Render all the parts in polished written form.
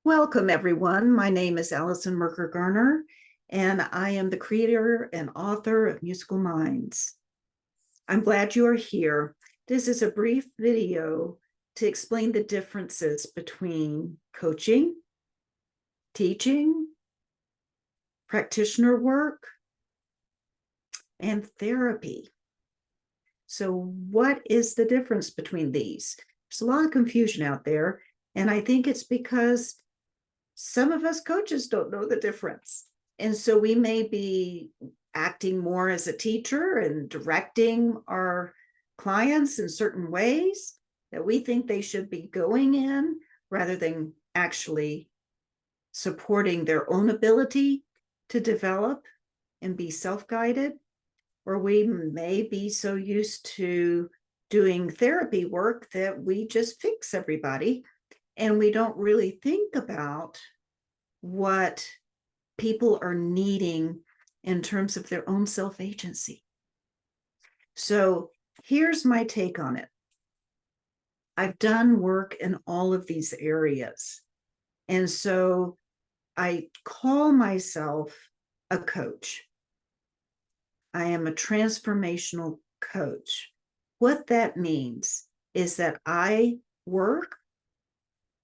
Welcome, everyone. My name is Allison Merker Garner, and I am the creator and author of Musical Minds. I'm glad you are here. This is a brief video to explain the differences between coaching, teaching, practitioner work, and therapy. So, what is the difference between these? There's a lot of confusion out there, and I think it's because some of us coaches don't know the difference. And so we may be acting more as a teacher and directing our clients in certain ways that we think they should be going in rather than actually supporting their own ability to develop and be self-guided. Or we may be so used to doing therapy work that we just fix everybody and we don't really think about what people are needing in terms of their own self-agency. So here's my take on it. I've done work in all of these areas. And so I call myself a coach. I am a transformational coach. What that means is that I work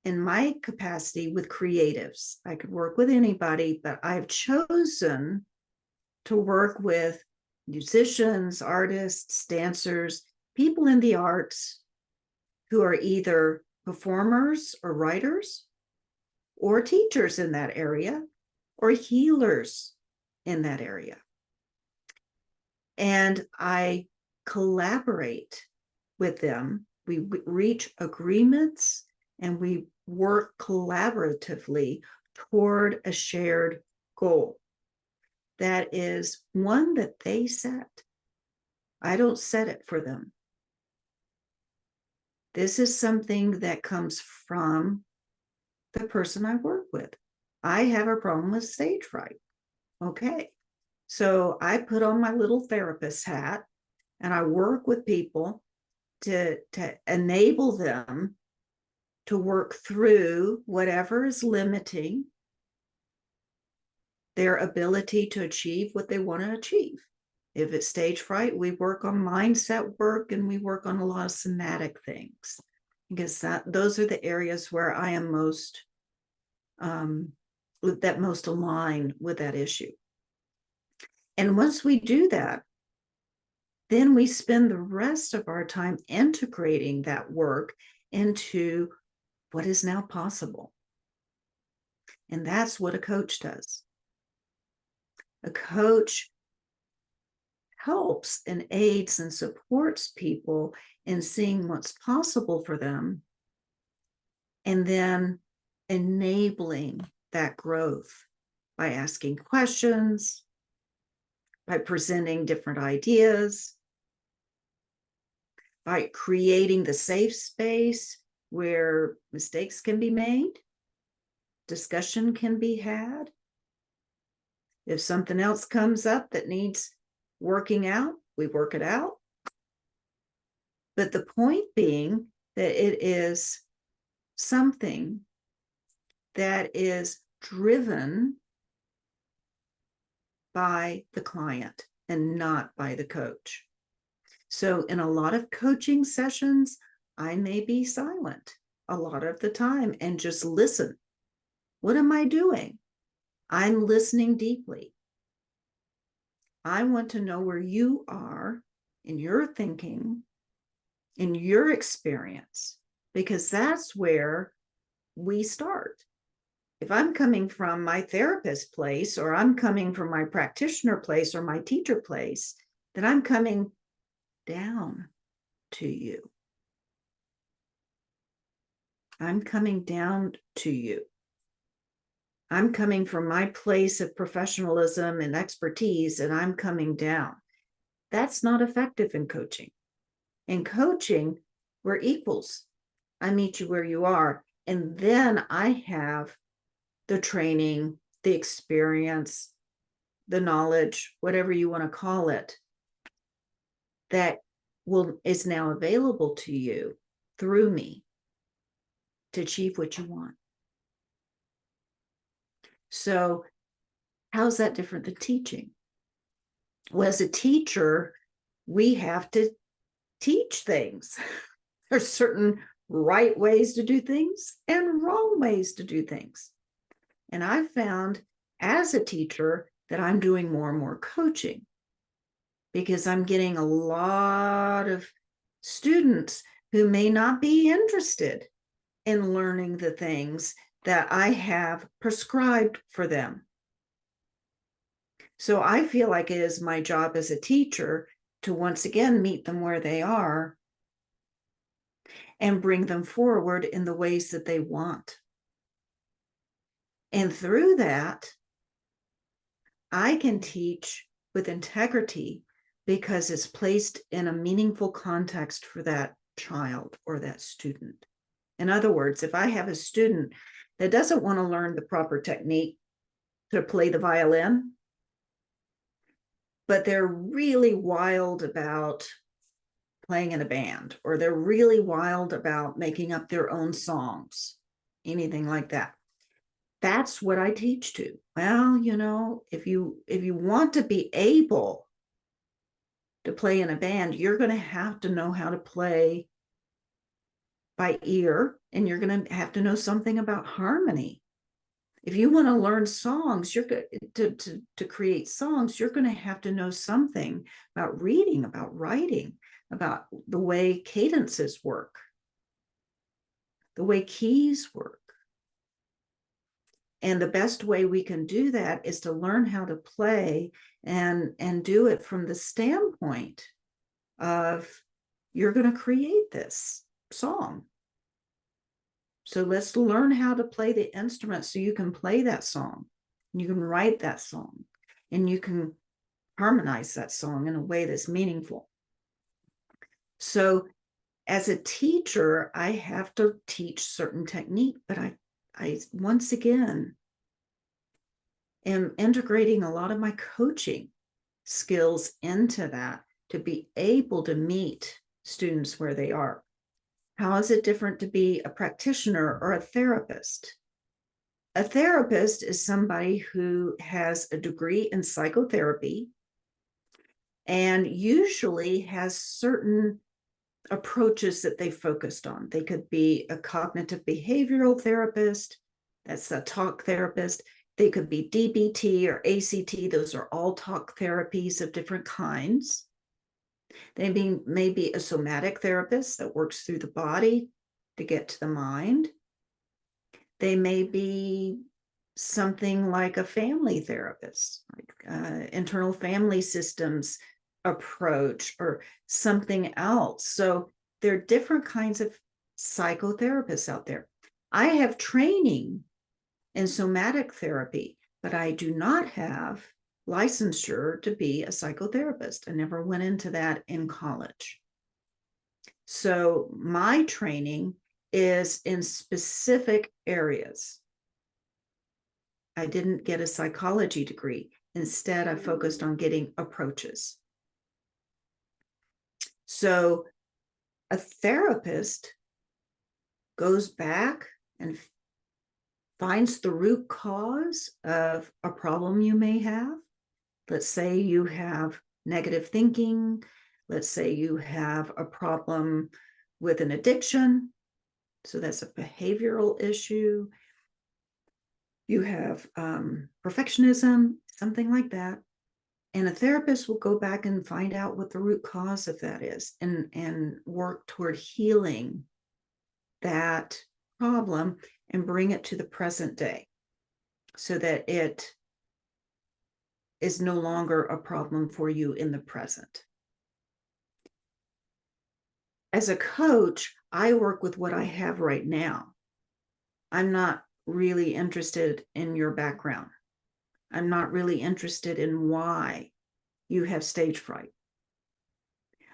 in my capacity with creatives. I could work with anybody, but I've chosen to work with musicians, artists, dancers, people in the arts who are either performers or writers or teachers in that area or healers in that area. And I collaborate with them. We reach agreements and we work collaboratively toward a shared goal. That is one that they set. I don't set it for them. This is something that comes from the person I work with. I have a problem with stage fright. Okay. So I put on my little therapist hat and I work with people to enable them to work through whatever is limiting their ability to achieve what they want to achieve. If it's stage fright, we work on mindset work and we work on a lot of somatic things because those are the areas where I am most most aligned with that issue. And once we do that, then we spend the rest of our time integrating that work into what is now possible. And that's what a coach does. A coach helps and aids and supports people in seeing what's possible for them and then enabling that growth by asking questions, by presenting different ideas, by creating the safe space where mistakes can be made, discussion can be had. If something else comes up that needs working out, we work it out. But the point being that it is something that is driven by the client and not by the coach. So in a lot of coaching sessions, I may be silent a lot of the time and just listen. What am I doing? I'm listening deeply. I want to know where you are in your thinking, in your experience, because that's where we start. If I'm coming from my therapist place, or I'm coming from my practitioner place or my teacher place, then I'm coming down to you. I'm coming down to you. I'm coming from my place of professionalism and expertise, and I'm coming down. That's not effective in coaching. In coaching, we're equals. I meet you where you are. And then I have the training, the experience, the knowledge, whatever you want to call it, that is now available to you through me to achieve what you want. So how's that different than teaching? Well, as a teacher, we have to teach things. There's certain right ways to do things and wrong ways to do things. And I've found as a teacher that I'm doing more and more coaching because I'm getting a lot of students who may not be interested in learning the things that I have prescribed for them. So I feel like it is my job as a teacher to once again meet them where they are and bring them forward in the ways that they want. And through that, I can teach with integrity because it's placed in a meaningful context for that child or that student. In other words, if I have a student that doesn't want to learn the proper technique to play the violin, but they're really wild about playing in a band, or they're really wild about making up their own songs, anything like that. That's what I teach to. Well, if you want to be able to play in a band, you're going to have to know how to play by ear, and you're going to have to know something about harmony. If you want to learn songs, you're going to create songs, you're going to have to know something about reading, about writing, about the way cadences work, the way keys work. And the best way we can do that is to learn how to play and do it from the standpoint of you're going to create this song. So let's learn how to play the instrument so you can play that song, you can write that song, and you can harmonize that song in a way that's meaningful. So as a teacher, I have to teach certain technique, but I once again am integrating a lot of my coaching skills into that to be able to meet students where they are. How is it different to be a practitioner or a therapist? A therapist is somebody who has a degree in psychotherapy and usually has certain approaches that they focused on. They could be a cognitive behavioral therapist, that's a talk therapist. They could be DBT or ACT, those are all talk therapies of different kinds. They may be a somatic therapist that works through the body to get to the mind. They may be something like a family therapist, like internal family systems approach or something else. So there are different kinds of psychotherapists out there. I have training in somatic therapy, but I do not have licensure to be a psychotherapist. I never went into that in college. So my training is in specific areas. I didn't get a psychology degree. Instead, I focused on getting approaches. So a therapist goes back and finds the root cause of a problem you may have. Let's say you have negative thinking. Let's say you have a problem with an addiction. So that's a behavioral issue. You have perfectionism, something like that. And a therapist will go back and find out what the root cause of that is and work toward healing that problem and bring it to the present day so that it is no longer a problem for you in the present. As a coach, I work with what I have right now. I'm not really interested in your background. I'm not really interested in why you have stage fright.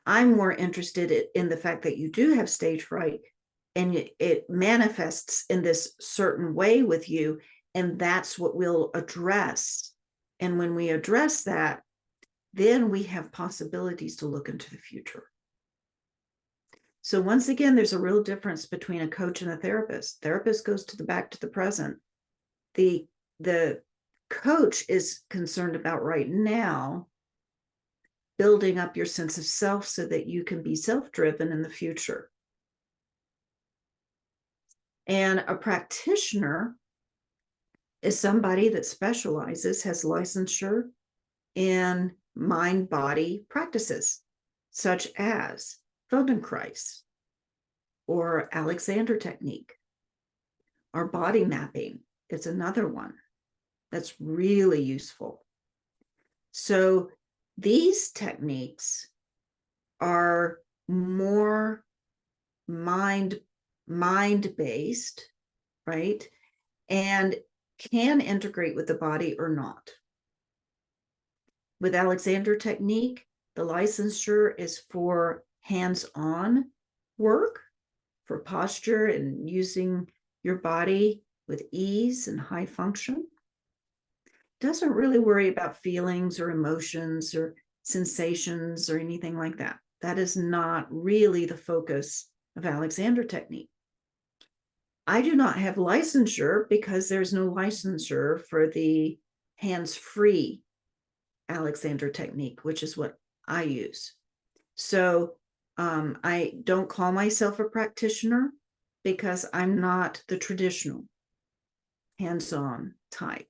I'm more interested in the fact that you do have stage fright and it manifests in this certain way with you, and that's what we'll address. And when we address that, then we have possibilities to look into the future. So once again, there's a real difference between a coach and a therapist. Therapist goes to the back to the present. The coach is concerned about right now building up your sense of self so that you can be self-driven in the future. And a practitioner is somebody that specializes, has licensure in mind-body practices, such as Feldenkrais or Alexander technique, or body mapping. It's another one that's really useful. So these techniques are more mind-based, right? And can integrate with the body or not. With Alexander technique, the licensure is for hands-on work, for posture and using your body with ease and high function. Doesn't really worry about feelings or emotions or sensations or anything like that. That is not really the focus of Alexander technique. I do not have licensure because there's no licensure for the hands-free Alexander technique, which is what I use. So I don't call myself a practitioner because I'm not the traditional hands-on type.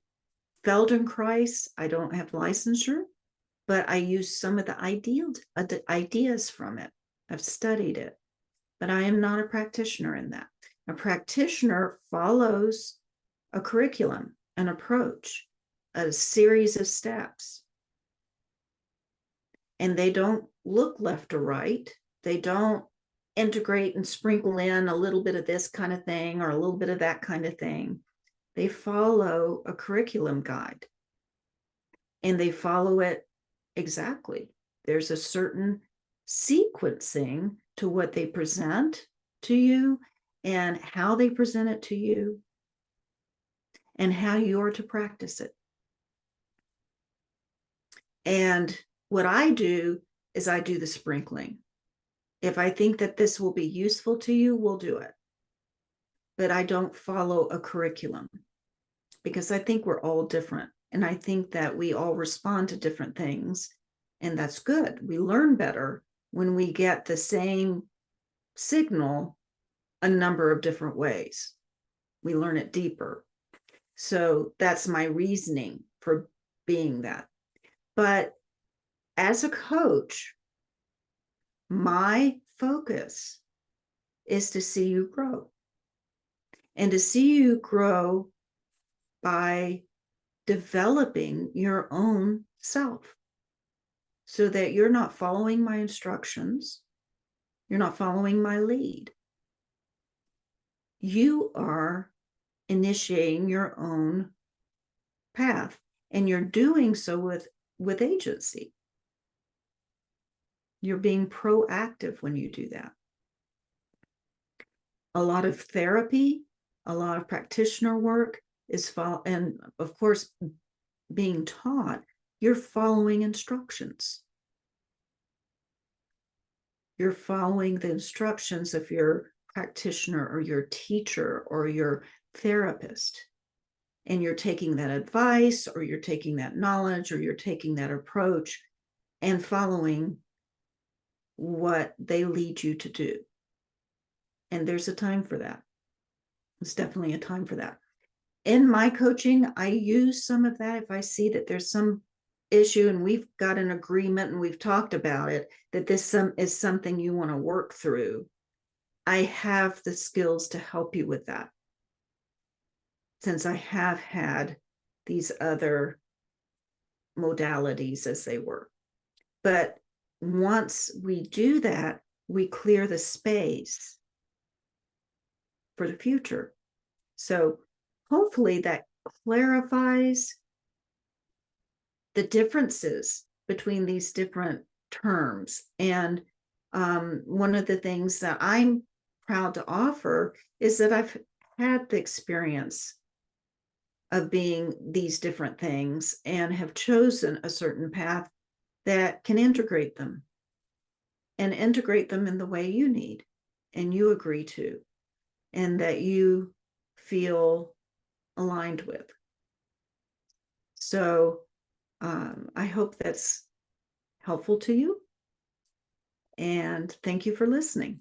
Feldenkrais, I don't have licensure, but I use some of the ideas from it. I've studied it, but I am not a practitioner in that. A practitioner follows a curriculum, an approach, a series of steps. And they don't look left or right. They don't integrate and sprinkle in a little bit of this kind of thing or a little bit of that kind of thing. They follow a curriculum guide and they follow it exactly. There's a certain sequencing to what they present to you and how they present it to you and how you are to practice it. And what I do is I do the sprinkling. If I think that this will be useful to you, we'll do it. But I don't follow a curriculum because I think we're all different. And I think that we all respond to different things. And that's good. We learn better when we get the same signal a number of different ways. We learn it deeper. So that's my reasoning for being that. But as a coach, my focus is to see you grow. And to see you grow by developing your own self so that you're not following my instructions, you're not following my lead. You are initiating your own path, and you're doing so with agency. You're being proactive when you do that. A lot of therapy, a lot of practitioner work is and of course, being taught, you're following instructions. You're following the instructions of your practitioner or your teacher or your therapist. And you're taking that advice or you're taking that knowledge or you're taking that approach and following what they lead you to do. And there's a time for that. There's definitely a time for that. In my coaching, I use some of that if I see that there's some issue and we've got an agreement and we've talked about it, that this is something you want to work through. I have the skills to help you with that, since I have had these other modalities as they were. But once we do that, we clear the space for the future. So hopefully that clarifies the differences between these different terms. And one of the things that I'm proud to offer is that I've had the experience of being these different things and have chosen a certain path that can integrate them and integrate them in the way you need and you agree to and that you feel aligned with. So I hope that's helpful to you. And thank you for listening.